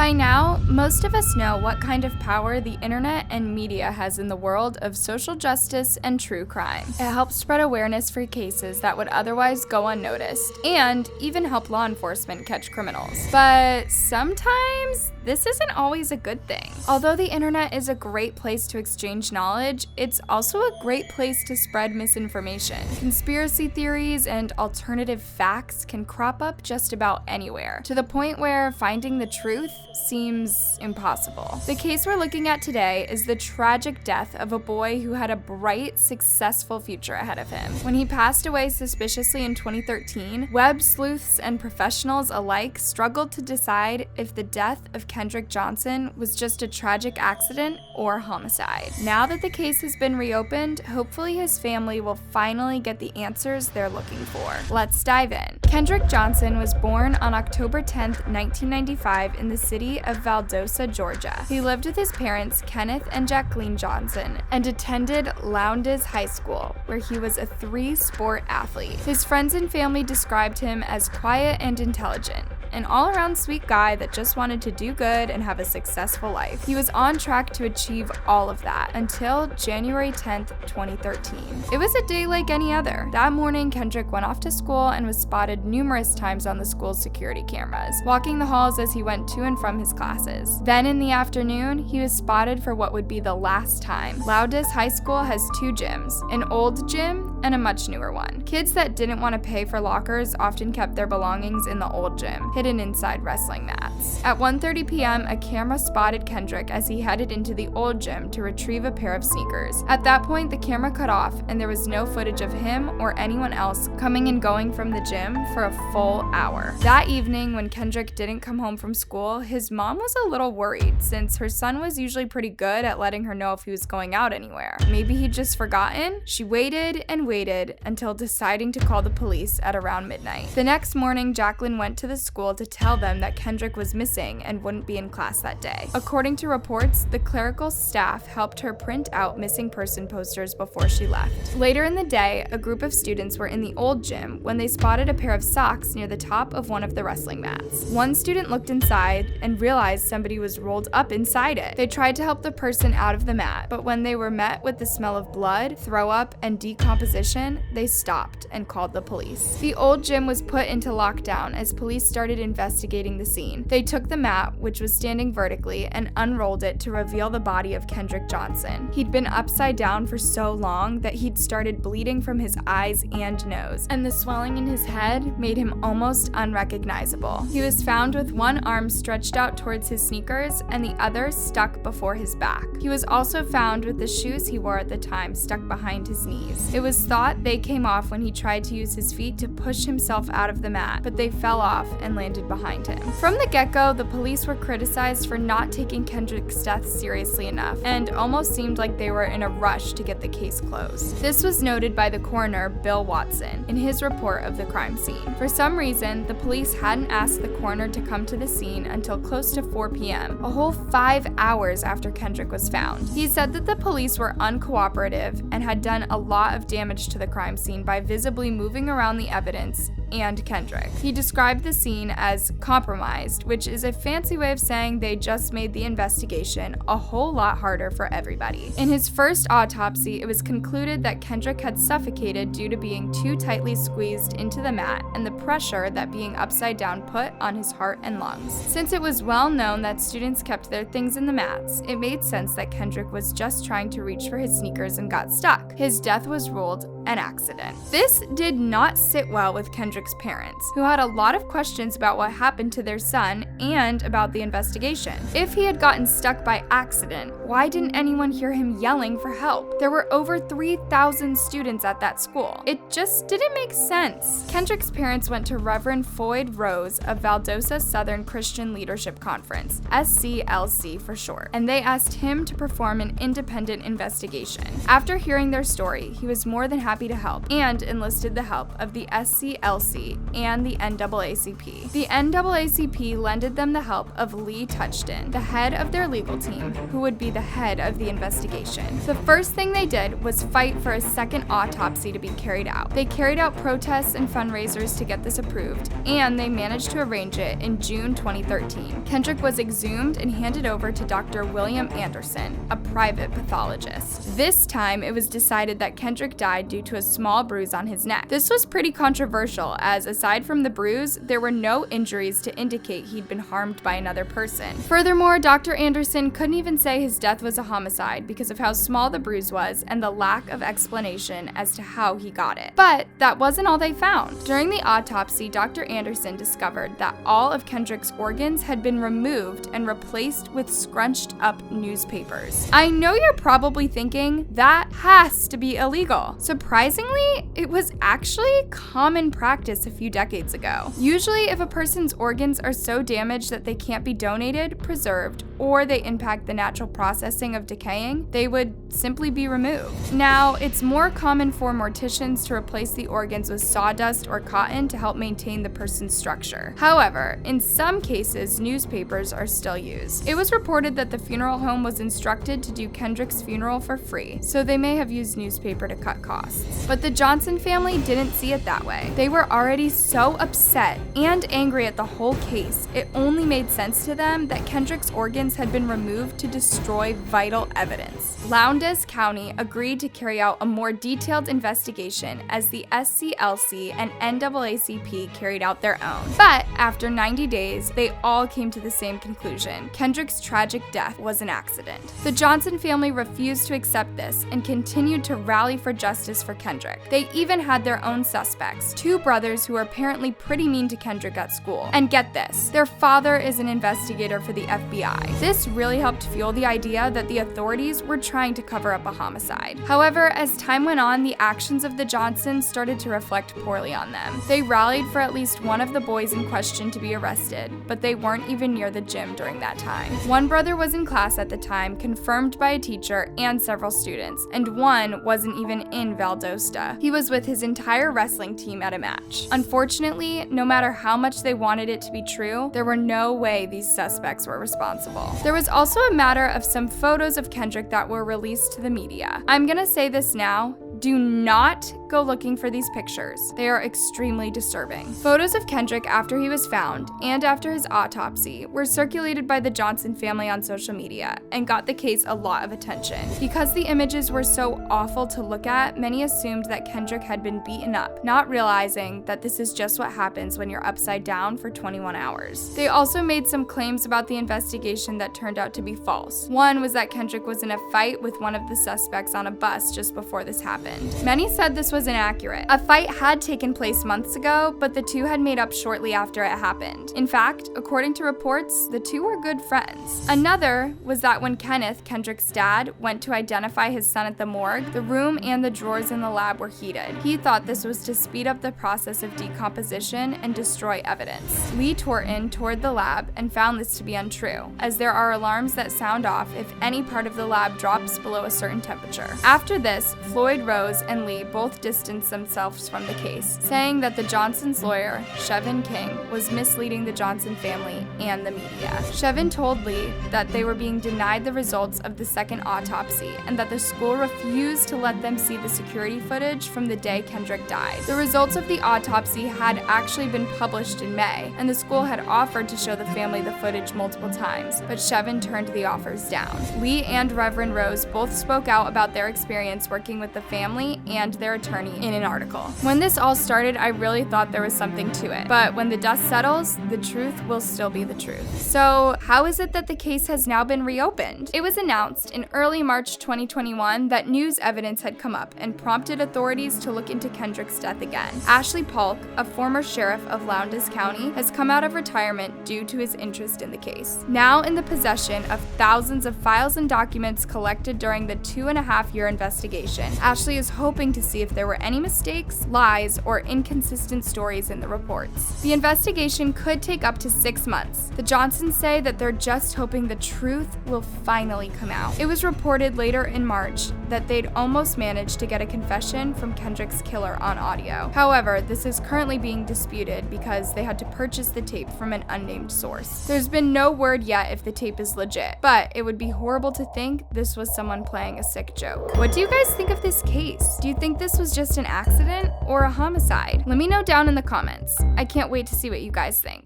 By now, most of us know what kind of power the internet and media has in the world of social justice and true crime. It helps spread awareness for cases that would otherwise go unnoticed, and even help law enforcement catch criminals. But sometimes, this isn't always a good thing. Although the internet is a great place to exchange knowledge, it's also a great place to spread misinformation. Conspiracy theories and alternative facts can crop up just about anywhere, to the point where finding the truth seems impossible. The case we're looking at today is the tragic death of a boy who had a bright, successful future ahead of him. When he passed away suspiciously in 2013, web sleuths and professionals alike struggled to decide if the death of Kendrick Johnson was just a tragic accident or homicide. Now that the case has been reopened, hopefully his family will finally get the answers they're looking for. Let's dive in. Kendrick Johnson was born on October 10, 1995 in the city of Valdosta, Georgia. He lived with his parents, Kenneth and Jacqueline Johnson, and attended Lowndes High School, where he was a three-sport athlete. His friends and family described him as quiet and intelligent, an all-around sweet guy that just wanted to do good and have a successful life. He was on track to achieve all of that until January 10th, 2013. It was a day like any other. That morning, Kendrick went off to school and was spotted numerous times on the school's security cameras, walking the halls as he went to and from his classes. Then in the afternoon, he was spotted for what would be the last time. Lowndes High School has two gyms, an old gym and a much newer one. Kids that didn't want to pay for lockers often kept their belongings in the old gym, hidden inside wrestling mats. At 1:30 p.m., a camera spotted Kendrick as he headed into the old gym to retrieve a pair of sneakers. At that point, the camera cut off and there was no footage of him or anyone else coming and going from the gym for a full hour. That evening, when Kendrick didn't come home from school, his mom was a little worried since her son was usually pretty good at letting her know if he was going out anywhere. Maybe he'd just forgotten? She waited and waited until deciding to call the police at around midnight. The next morning, Jacqueline went to the school to tell them that Kendrick was missing and wouldn't be in class that day. According to reports, the clerical staff helped her print out missing person posters before she left. Later in the day, a group of students were in the old gym when they spotted a pair of socks near the top of one of the wrestling mats. One student looked inside and realized somebody was rolled up inside it. They tried to help the person out of the mat, but when they were met with the smell of blood, throw up, and decomposition, they stopped and called the police. The old gym was put into lockdown as police started investigating the scene. They took the mat, which was standing vertically, and unrolled it to reveal the body of Kendrick Johnson. He'd been upside down for so long that he'd started bleeding from his eyes and nose, and the swelling in his head made him almost unrecognizable. He was found with one arm stretched out towards his sneakers and the other stuck before his back. He was also found with the shoes he wore at the time stuck behind his knees. It was thought they came off when he tried to use his feet to push himself out of the mat, but they fell off and landed behind him. From the get-go, the police were criticized for not taking Kendrick's death seriously enough and almost seemed like they were in a rush to get the case closed. This was noted by the coroner, Bill Watson, in his report of the crime scene. For some reason, the police hadn't asked the coroner to come to the scene until close to 4 p.m., a whole 5 hours after Kendrick was found. He said that the police were uncooperative and had done a lot of damage to the crime scene by visibly moving around the evidence and Kendrick. He described the scene as compromised, which is a fancy way of saying they just made the investigation a whole lot harder for everybody. In his first autopsy, it was concluded that Kendrick had suffocated due to being too tightly squeezed into the mat and the pressure that being upside down put on his heart and lungs. Since it was well known that students kept their things in the mats, it made sense that Kendrick was just trying to reach for his sneakers and got stuck. His death was ruled an accident. This did not sit well with Kendrick's parents, who had a lot of questions about what happened to their son and about the investigation. If he had gotten stuck by accident, why didn't anyone hear him yelling for help? There were over 3,000 students at that school. It just didn't make sense. Kendrick's parents went to Reverend Floyd Rose of Valdosta Southern Christian Leadership Conference, SCLC for short, and they asked him to perform an independent investigation. After hearing their story, he was more than happy happy to help and enlisted the help of the SCLC and the NAACP. The NAACP lended them the help of Lee Touchton, the head of their legal team, who would be the head of the investigation. The first thing they did was fight for a second autopsy to be carried out. They carried out protests and fundraisers to get this approved, and they managed to arrange it in June 2013. Kendrick was exhumed and handed over to Dr. William Anderson, a private pathologist. This time, it was decided that Kendrick died due to a small bruise on his neck. This was pretty controversial, as aside from the bruise, there were no injuries to indicate he'd been harmed by another person. Furthermore, Dr. Anderson couldn't even say his death was a homicide because of how small the bruise was and the lack of explanation as to how he got it. But that wasn't all they found. During the autopsy, Dr. Anderson discovered that all of Kendrick's organs had been removed and replaced with scrunched up newspapers. I know you're probably thinking, that has to be illegal. Surprisingly, it was actually common practice a few decades ago. Usually, if a person's organs are so damaged that they can't be donated, preserved, or they impact the natural processing of decaying, they would simply be removed. Now, it's more common for morticians to replace the organs with sawdust or cotton to help maintain the person's structure. However, in some cases, newspapers are still used. It was reported that the funeral home was instructed to do Kendrick's funeral for free, so they may have used newspaper to cut costs. But the Johnson family didn't see it that way. They were already so upset and angry at the whole case, it only made sense to them that Kendrick's organs had been removed to destroy vital evidence. Lowndes County agreed to carry out a more detailed investigation as the SCLC and NAACP carried out their own. But after 90 days, they all came to the same conclusion. Kendrick's tragic death was an accident. The Johnson family refused to accept this and continued to rally for justice for Kendrick. They even had their own suspects, two brothers who were apparently pretty mean to Kendrick at school. And get this, their father is an investigator for the FBI. This really helped fuel the idea that the authorities were trying to cover up a homicide. However, as time went on, the actions of the Johnsons started to reflect poorly on them. They rallied for at least one of the boys in question to be arrested, but they weren't even near the gym during that time. One brother was in class at the time, confirmed by a teacher and several students, and one wasn't even in Valdosta. He was with his entire wrestling team at a match. Unfortunately, no matter how much they wanted it to be true, there were no way these suspects were responsible. There was also a matter of some photos of Kendrick that were released to the media. I'm gonna say this now. Do not go looking for these pictures. They are extremely disturbing. Photos of Kendrick after he was found and after his autopsy were circulated by the Johnson family on social media and got the case a lot of attention. Because the images were so awful to look at, many assumed that Kendrick had been beaten up, not realizing that this is just what happens when you're upside down for 21 hours. They also made some claims about the investigation that turned out to be false. One was that Kendrick was in a fight with one of the suspects on a bus just before this happened. Many said this was inaccurate. A fight had taken place months ago, but the two had made up shortly after it happened. In fact, according to reports, the two were good friends. Another was that when Kenneth, Kendrick's dad, went to identify his son at the morgue, the room and the drawers in the lab were heated. He thought this was to speed up the process of decomposition and destroy evidence. Lee Torton toured the lab and found this to be untrue, as there are alarms that sound off if any part of the lab drops below a certain temperature. After this, Floyd Rose and Lee both distanced themselves from the case, saying that the Johnsons' lawyer, Chevin King, was misleading the Johnson family and the media. Chevin told Lee that they were being denied the results of the second autopsy and that the school refused to let them see the security footage from the day Kendrick died. The results of the autopsy had actually been published in May, and the school had offered to show the family the footage multiple times, but Chevin turned the offers down. Lee and Reverend Rose both spoke out about their experience working with the family and their attorney in an article. When this all started, I really thought there was something to it, but when the dust settles, the truth will still be the truth. So, how is it that the case has now been reopened? It was announced in early March 2021 that news evidence had come up and prompted authorities to look into Kendrick's death again. Ashley Polk, a former sheriff of Lowndes County, has come out of retirement due to his interest in the case. Now in the possession of thousands of files and documents collected during the 2.5-year investigation, Ashley is hoping to see if there were any mistakes, lies, or inconsistent stories in the reports. The investigation could take up to 6 months. The Johnsons say that they're just hoping the truth will finally come out. It was reported later in March that they'd almost managed to get a confession from Kendrick's killer on audio. However, this is currently being disputed because they had to purchase the tape from an unnamed source. There's been no word yet if the tape is legit, but it would be horrible to think this was someone playing a sick joke. What do you guys think of this case? Do you think this was just an accident or a homicide? Let me know down in the comments. I can't wait to see what you guys think.